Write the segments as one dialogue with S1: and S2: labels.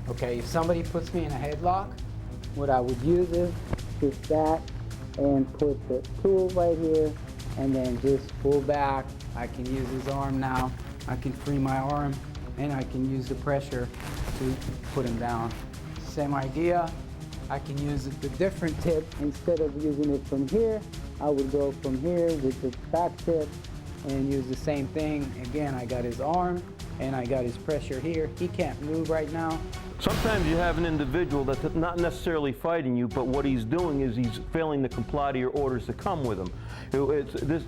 S1: Okay, if somebody puts me in a headlock, what I would use is just that and put the tool right here and then just pull back. I can use his arm now. I can free my arm and I can use the pressure to put him down. Same idea. I can use the different tip. Instead of using it from here, I would go from here with the back tip and use the same thing. Again, I got his arm and I got his pressure here. He can't move right now.
S2: Sometimes you have an individual that's not necessarily fighting you, but what he's doing is he's failing to comply to your orders to come with him.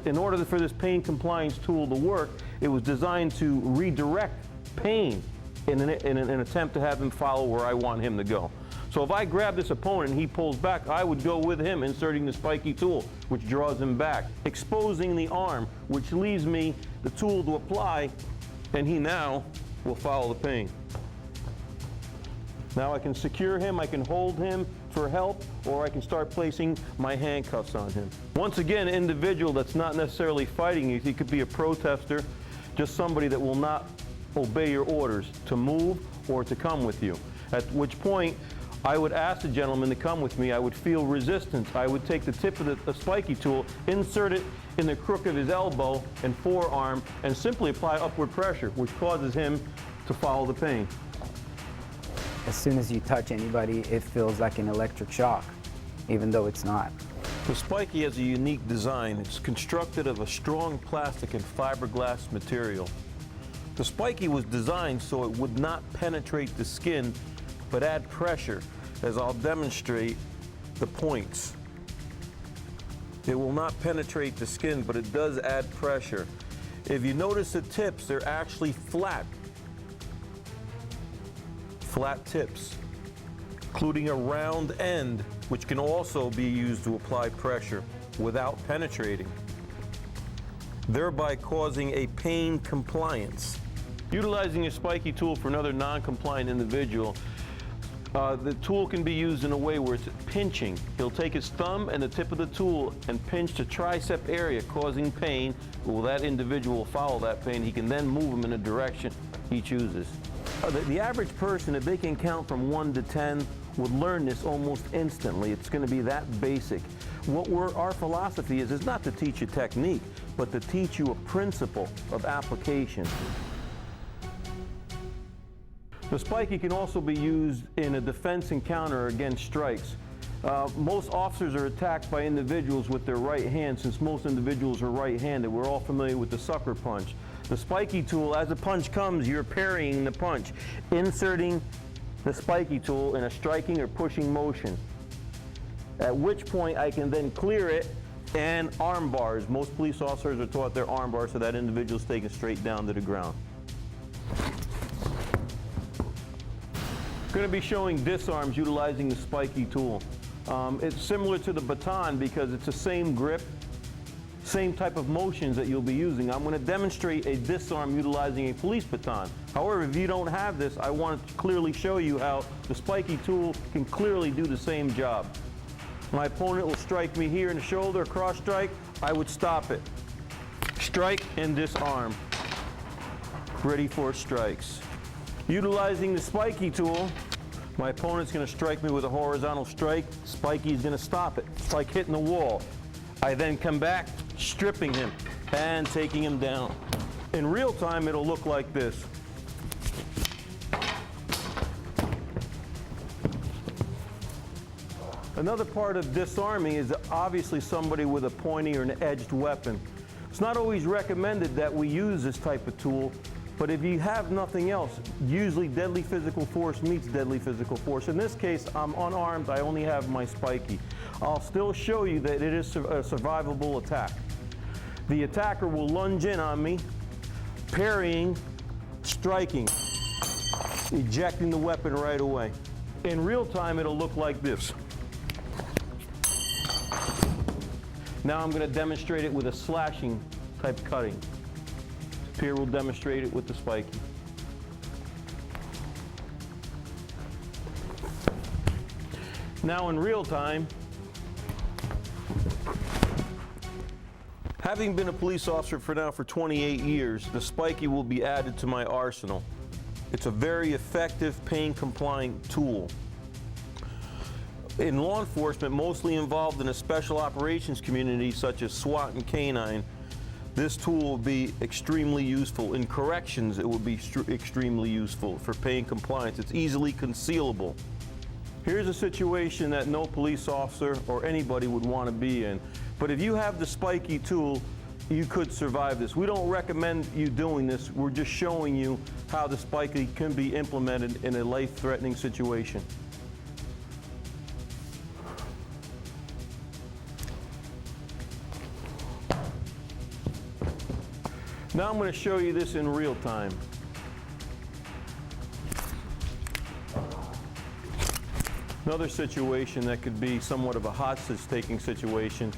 S2: In order for this pain compliance tool to work, it was designed to redirect pain in an attempt to have him follow where I want him to go. So if I grab this opponent and he pulls back, I would go with him, inserting the spiky tool, which draws him back, exposing the arm, which leaves me the tool to apply, and he now will follow the pain. Now I can secure him, I can hold him for help, or I can start placing my handcuffs on him. Once again, an individual that's not necessarily fighting you, he could be a protester, just somebody that will not obey your orders to move or to come with you. At which point, I would ask the gentleman to come with me. I would feel resistance. I would take the tip of the spiky tool, insert it in the crook of his elbow and forearm, and simply apply upward pressure, which causes him to follow the pain.
S1: As soon as you touch anybody, it feels like an electric shock, even though it's not.
S2: The spiky has a unique design. It's constructed of a strong plastic and fiberglass material. The spiky was designed so it would not penetrate the skin, but add pressure, as I'll demonstrate the points. It will not penetrate the skin, but it does add pressure. If you notice the tips, they're actually flat. Flat tips, including a round end, which can also be used to apply pressure without penetrating, thereby causing a pain compliance. Utilizing a spiky tool for another non-compliant individual, the tool can be used in a way where it's pinching. He'll take his thumb and the tip of the tool and pinch the tricep area, causing pain. Well, that individual will follow that pain. He can then move him in a direction he chooses. The average person, if they can count from 1 to 10, would learn this almost instantly. It's going to be that basic. Our philosophy is not to teach you technique, but to teach you a principle of application. The spiky can also be used in a defense encounter against strikes. Most officers are attacked by individuals with their right hand, since most individuals are right-handed. We're all familiar with the sucker punch. The spiky tool, as the punch comes, you're parrying the punch, inserting the spiky tool in a striking or pushing motion, at which point I can then clear it and arm bars. Most police officers are taught their arm bars so that individual's taken straight down to the ground. Going to be showing disarms utilizing the spiky tool. It's similar to the baton because it's the same grip, same type of motions that you'll be using. I'm going to demonstrate a disarm utilizing a police baton. However, if you don't have this, I want to clearly show you how the spiky tool can clearly do the same job. My opponent will strike me here in the shoulder, cross strike, I would stop it. Strike and disarm. Ready for strikes. Utilizing the spiky tool, my opponent's going to strike me with a horizontal strike. Spiky is going to stop it. It's like hitting the wall. I then come back, stripping him and taking him down. In real time, it'll look like this. Another part of disarming is obviously somebody with a pointy or an edged weapon. It's not always recommended that we use this type of tool, but if you have nothing else, usually deadly physical force meets deadly physical force. In this case, I'm unarmed, I only have my spiky. I'll still show you that it is a survivable attack. The attacker will lunge in on me, parrying, striking, ejecting the weapon right away. In real time, it'll look like this. Now I'm going to demonstrate it with a slashing type cutting. Here we'll demonstrate it with the spiky. Now in real time, having been a police officer for 28 years, the spiky will be added to my arsenal. It's a very effective pain-compliant tool. In law enforcement, mostly involved in a special operations community such as SWAT and K-9, this tool will be extremely useful. In corrections, it will be extremely useful for pain compliance. It's easily concealable. Here's a situation that no police officer or anybody would want to be in. But if you have the spiky tool, you could survive this. We don't recommend you doing this. We're just showing you how the spiky can be implemented in a life-threatening situation. Now I'm going to show you this in real time. Another situation that could be somewhat of a hostage-taking situation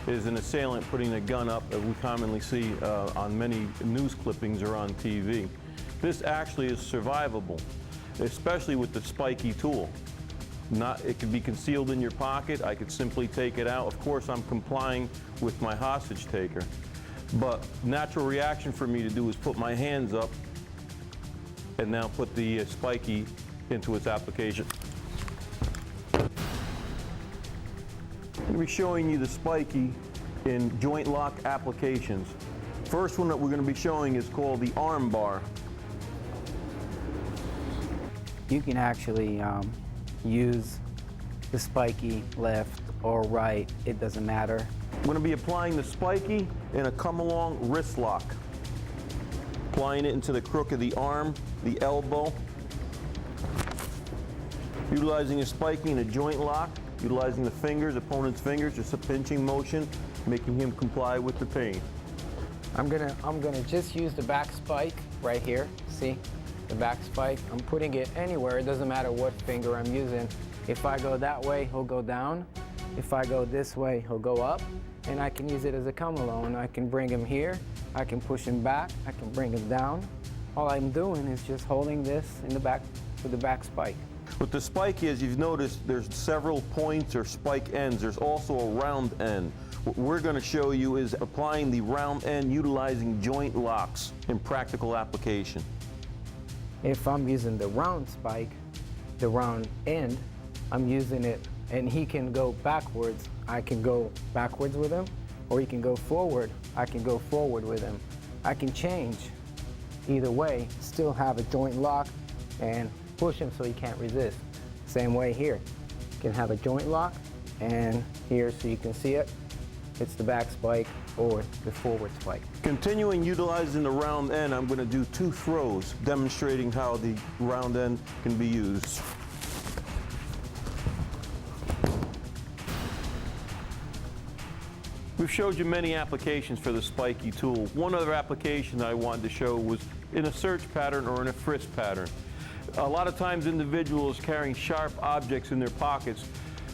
S2: is an assailant putting a gun up that we commonly see on many news clippings or on TV. This actually is survivable, especially with the spiky tool. It could be concealed in your pocket. I could simply take it out. Of course, I'm complying with my hostage taker. But natural reaction for me to do is put my hands up and now put the spiky into its application. I'm going to be showing you the spiky in joint lock applications. First one that we're going to be showing is called the arm bar.
S1: You can actually use the spiky left or right, it doesn't matter.
S2: I'm going to be applying the spiky in a come-along wrist lock. Applying it into the crook of the arm, the elbow. Utilizing a spiky in a joint lock, utilizing the fingers, opponent's fingers, just a pinching motion, making him comply with the pain.
S1: I'm gonna just use the back spike right here. See, the back spike. I'm putting it anywhere. It doesn't matter what finger I'm using. If I go that way, he'll go down. If I go this way, he'll go up. And I can use it as a come alone. I can bring him here. I can push him back. I can bring him down. All I'm doing is just holding this in the back with the back spike.
S2: With the spiky, as you've noticed, there's several points or spike ends. There's also a round end. What we're going to show you is applying the round end utilizing joint locks in practical application.
S1: If I'm using the round spike, the round end, I'm using it, and he can go backwards. I can go backwards with him, or he can go forward. I can go forward with him. I can change either way, still have a joint lock, and push him so he can't resist. Same way here. You can have a joint lock, and here so you can see it, it's the back spike or the forward spike.
S2: Continuing utilizing the round end, I'm going to do 2 throws, demonstrating how the round end can be used. We've showed you many applications for the spiky tool. One other application that I wanted to show was in a search pattern or in a frisk pattern. A lot of times individuals carrying sharp objects in their pockets,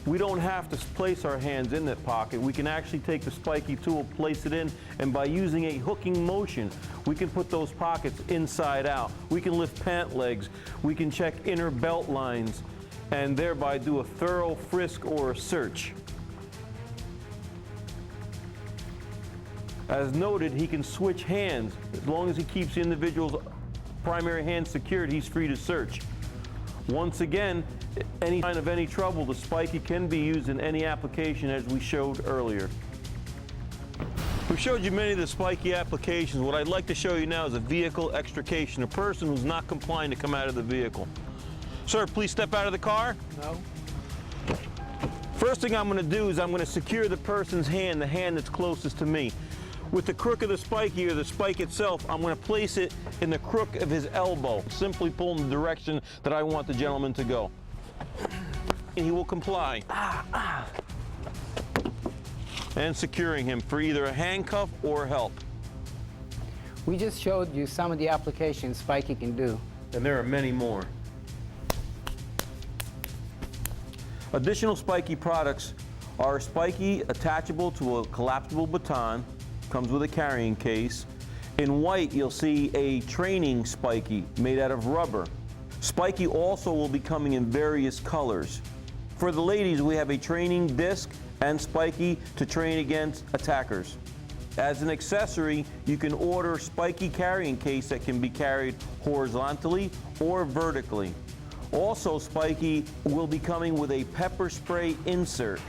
S2: we don't have to place our hands in that pocket. We can actually take the spiky tool, place it in, and by using a hooking motion, we can put those pockets inside out. We can lift pant legs. We can check inner belt lines and thereby do a thorough frisk or a search. As noted, he can switch hands. As long as he keeps the individual's primary hand secured, he's free to search. Once again, any sign of any trouble, the spiky can be used in any application as we showed earlier. We showed you many of the spiky applications. What I'd like to show you now is a vehicle extrication, a person who's not complying to come out of the vehicle. Sir, please step out of the car.
S1: No.
S2: First thing I'm going to do is I'm going to secure the person's hand, the hand that's closest to me. With the crook of the spiky or the spike itself, I'm going to place it in the crook of his elbow. Simply pull in the direction that I want the gentleman to go. And he will comply. And securing him for either a handcuff or help.
S1: We just showed you some of the applications spiky can do.
S2: And there are many more. Additional spiky products are spiky attachable to a collapsible baton. Comes with a carrying case. In white, you'll see a training spiky made out of rubber. Spiky also will be coming in various colors. For the ladies, we have a training disc and spiky to train against attackers. As an accessory, you can order a spiky carrying case that can be carried horizontally or vertically. Also, Spiky will be coming with a pepper spray insert.